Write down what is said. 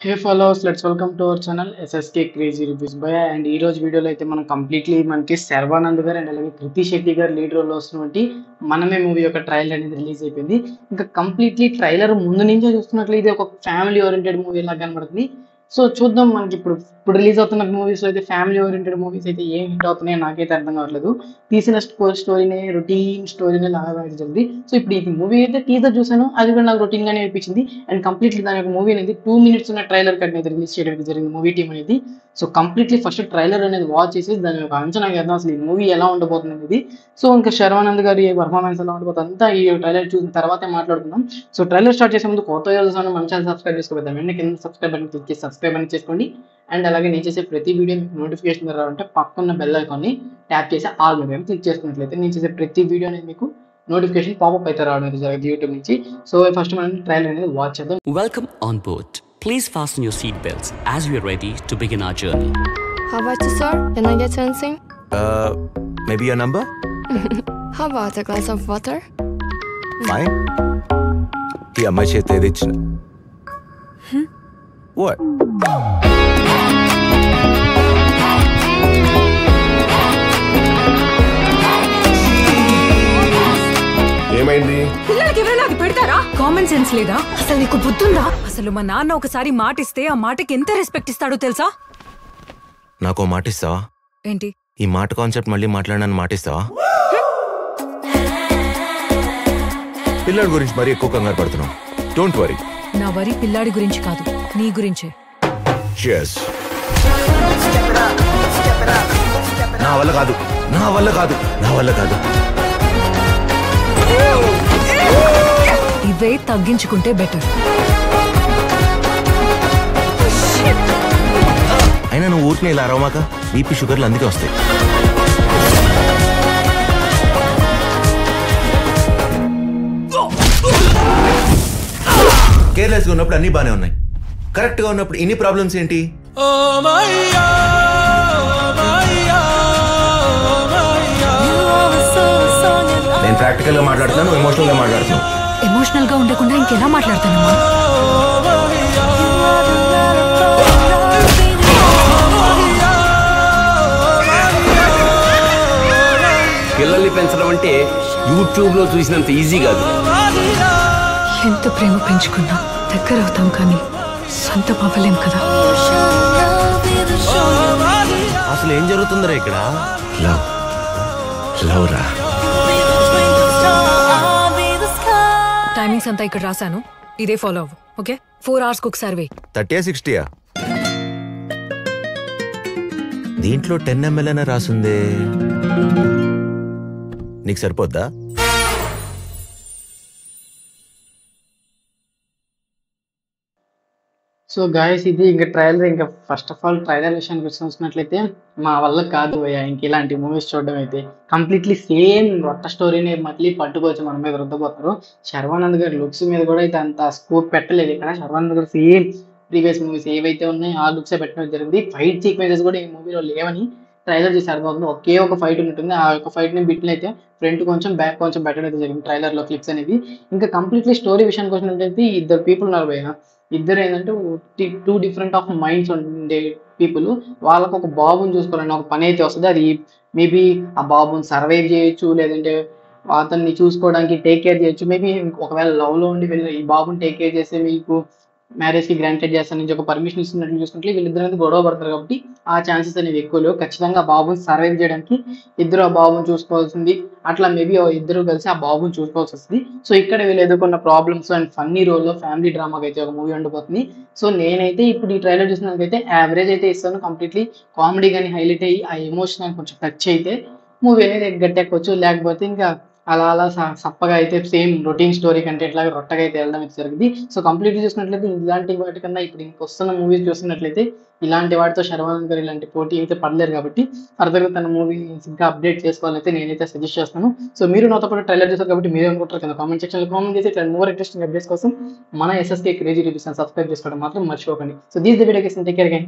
Hey followers, let's welcome to our channel SSK Crazy Reviews Bhai. And ఈ రోజు వీడియోలో అయితే మనం కంప్లీట్లీ మనకి శర్వానంద్ గారు అండ్ అలాగే కృతి శెట్టి గారు లీడ్ రోల్ వస్తున్నటువంటి మనమే మూవీ యొక్క ట్రైలర్ అనేది రిలీజ్ అయిపోయింది. ఇంకా కంప్లీట్లీ ట్రైలర్ ముందు నుంచే చూస్తున్నట్లయితే ఒక ఫ్యామిలీ ఓరియంటెడ్ మూవీ లాగా కనబడుతుంది. సో చూద్దాం మనకి ఇప్పుడు రిలీజ్ అవుతున్న మూవీస్ అయితే ఫ్యామిలీ ఓరియంటెడ్ మూవీస్ అయితే ఏం హిట్ అవుతున్నాయో నాకైతే అర్థం కావట్లేదు. తీసిన స్టోరీనే రొటీన్ స్టోరీనే లాగా జరిగింది. సో ఇప్పుడు ఈ మూవీ అయితే టీజర్ చూసాను, అది కూడా నాకు రొటీన్ గానే అనిపించింది. అండ్ కంప్లీట్లీ దాని యొక్క మూవీ అనేది 2 minutes ఉన్న ట్రైలర్ కట్ అనేది రిలీజ్ చేయడం జరిగింది మూవీ టీమ్ అనేది. సో కంప్లీట్లీ ఫస్ట్ ట్రైలర్ అనేది వాచ్ చేసి దాని యొక్క అంచనా వేద్దాం అసలు ఈ మూవీ ఎలా ఉండబోతుంది అనేది. సో ఇంకా శర్వానంద్ గారి పర్ఫార్మెన్స్ ఎలా ఉండబోతుంది అంతా ఈ ట్రైలర్ చూసిన తర్వాతే మాట్లాడుకుందాం. సో ట్రైలర్ స్టార్ట్ చేసే ముందు కొత్త యూజర్స్ మన ఛానల్ సబ్స్క్రైబ్ చేసుకోవద్దాం. వెంటనే కింద సబ్స్క్రైబ్ బటన్ క్లిక్ చేసి సబ్స్క్రైబ్ అని చేసుకోండి. అండ్ అలాగే నేను చేసే ప్రతి వీడియో మీకు నోటిఫికేషన్ రావాలంటే పక్కన్న బెల్ ఐకాన్ని ట్యాప్ చేసి ఆల్ మీద క్లిక్ చేసుకున్నట్లయితే నేను చేసే ప్రతి వీడియో అనేది మీకు నోటిఫికేషన్ పాపప్ అయితే రావడం జరుగుతుంది యూట్యూబ్ నుంచి. సో ఫస్ట్ మనం ట్రైలర్ అనేది వాచ్ చేద్దాం. Welcome on board. Please fasten your seat belts as we are ready to begin our journey. How about you, sir? Can I get something? Maybe your number? How about a glass of water? Fine. ఈ అమ్మాయి చేతి ఏది ఇచ్చిన What? ఏమైంది? పిల్లలకి ఎవరైనా అది పెడతారా? కామన్ సెన్స్ లేదా? అసలు నీకు బుద్ధుందా? అసలు మా నాన్న ఒకసారి మాట ఇస్తే ఆ మాటకి ఎంత రెస్పెక్ట్ ఇస్తాడో తెలుసా? నాకో మాట ఇస్తావా? ఏంటి ఈ మాట కాన్సెప్ట్ మళ్ళీ మాట్లాడనని మాట ఇస్తావా? పిల్లల గురించి మరీ ఎక్కువ కంగారు పడుతున్నావు. Don't worry. నా వరి పిల్లాడి గురించి కాదు, నీ గురించే. Cheers. నా వల్ల కాదు, నా వల్ల కాదు, నా వల్ల కాదు. ఇవే తగ్గించుకుంటే బెటర్. అయినా నువ్వు ఊరిని ఇలా అరవమాక, బీపీ షుగర్లు అందుకే వస్తాయి. కేర్లెస్గా ఉన్నప్పుడు అన్ని బానే ఉన్నాయి, కరెక్ట్ గా ఉన్నప్పుడు ఇన్ని ప్రాబ్లమ్స్ ఏంటి? నేను ప్రాక్టికల్ గా మాట్లాడుతున్నాను, ఎమోషనల్ గా మాట్లాడుతున్నాను. ఎమోషనల్ గా ఉండకుండా ఇంకెలా మాట్లాడతానమ్మా? పిల్లల్ని పెంచడం అంటే యూట్యూబ్ లో చూసినంత ఈజీ కాదు. ఎంత ప్రేమ పెంచుకున్నా దగ్గర అవుతాం కానీ సొంతం అవ్వలేం కదా. అసలు ఏం జరుగుతుందరా ఇక్కడ? లవ్ లవ్ రా. టైమింగ్స్ అంతా ఇక్కడ రాశాను, ఇదే ఫాలో అవ్వు. ఓకే, 4 hours ఒకసారి వెయ్యి. 30 60 దీంట్లో 10 ml అనే రాసుందే, నీకు సరిపోద్దా? సో గాయస్ ఇది ఇంకా ట్రైలర్, ఇంకా ఫస్ట్ ఆఫ్ ఆల్ ట్రైలర్ విషయానికి చూసినట్లయితే మా వల్ల కాదు భయ్యా ఇంక ఇలాంటి మూవీస్ చూడడం. అయితే కంప్లీట్లీ సేమ్ రొట్ట స్టోరీని మళ్ళీ పట్టుకోవచ్చు మన మీద రుద్దపోతారు. శర్వానంద్ గారి లుక్స్ మీద కూడా అయితే అంత స్కోప్ పెట్టలేదు ఇక్కడ. శర్వానంద్ గారు సేమ్ ప్రీవియస్ మూవీస్ ఏవైతే ఉన్నాయో ఆ లుక్సే పెట్టడం జరిగింది. ఫైట్ సీక్వెన్సెస్ కూడా ఈ మూవీలో లేవని ట్రైలర్ చేసి అర్థమవుతుంది. ఒకే ఒక ఫైట్ ఉంటుంది, ఆ యొక్క ఫైట్ ని బిట్లు అయితే ఫ్రంట్ కొంచెం బ్యాక్ కొంచెం పెట్టడం అయితే జరిగింది ట్రైలర్ లో క్లిప్స్ అనేది. ఇంకా కంప్లీట్లీ స్టోరీ విషయానికి వచ్చినట్లయితే ఇద్దరు పీపుల్ ఉన్నారు భయ్యా. ఇద్దరు ఏంటంటే 2 different ఆఫ్ మైండ్స్ ఉండే పీపుల్. వాళ్ళకు ఒక బాబుని చూసుకోవాలని ఒక పని అయితే వస్తుంది. అది మేబీ ఆ బాబుని సర్వైవ్ చేయొచ్చు, లేదంటే అతన్ని చూసుకోవడానికి టేక్ కేర్ చేయొచ్చు. మేబీ ఒకవేళ లవ్ లో ఉండి వెళ్ళి ఈ బాబుని టేక్ కేర్ చేస్తే మీకు మ్యారేజ్ కి గ్రాంటెడ్ చేస్తాను నుంచి ఒక పర్మిషన్ ఇస్తున్నట్లు చూసుకుంటే వీళ్ళిద్దరు అనేది గొడవ పడతారు. కాబట్టి ఆ ఛాన్సెస్ అనేవి ఎక్కువ లేవు. ఖచ్చితంగా ఆ బాబుని సర్వైవ్ చేయడానికి ఇద్దరు ఆ బాబుని చూసుకోవాల్సింది. అట్లా మేబీ ఇద్దరు కలిసి ఆ బాబుని చూసుకోవాల్సి వస్తుంది. సో ఇక్కడ వీళ్ళు ఎదుర్కొన్న ప్రాబ్లమ్స్ అండ్ ఫన్నీ రోల్ లో ఫ్యామిలీ డ్రామాకి అయితే ఒక మూవీ ఉండబోతుంది. సో నేనైతే ఇప్పుడు ఈ ట్రైలర్ చూసినందుకైతే యావరేజ్ అయితే ఇస్తాను. కంప్లీట్లీ కామెడీ కానీ హైలైట్ అయ్యి ఆ ఎమోషన్ కొంచెం టచ్ అయితే మూవీ అనేది గట్టెక్కొచ్చు. లేకపోతే ఇంకా అలా అలా సప్పగా అయితే సేమ్ రొటీన్ స్టోరీ కంటే ఇట్లాగా రొట్టగా అయితే వెళ్ళడం అయితే జరిగింది. సో కంప్లీట్లీ చూసినట్లయితే ఇలాంటి వాటికన్నా ఇప్పుడు ఇంకొస్తున్న మూవీస్ చూసినట్లయితే ఇలాంటి వాటితో శర్వానంద్ గారు ఇలాంటి పోటీ అయితే పడలేరు. కాబట్టి ఫర్దర్గా తన మూవీ ఇంకా అప్డేట్ చేసుకోవాలైతే నేనైతే సజెస్ట్ చేస్తాను. సో మీరు నాతో పాటు ట్రైలర్ చూసారు కాబట్టి మీరు అనుకుంటారు కదా కామెంట్ సెక్షన్లో కామెంట్ చేసి ఇట్లా మోర్ ఇంట్రెస్టింగ్ అప్డేట్స్ కోసం మన SSK క్రేజీ రివ్యూస్ సబ్స్క్రైబ్ చేసుకోవడం మాత్రం మర్చిపోకండి. So these the video take care again.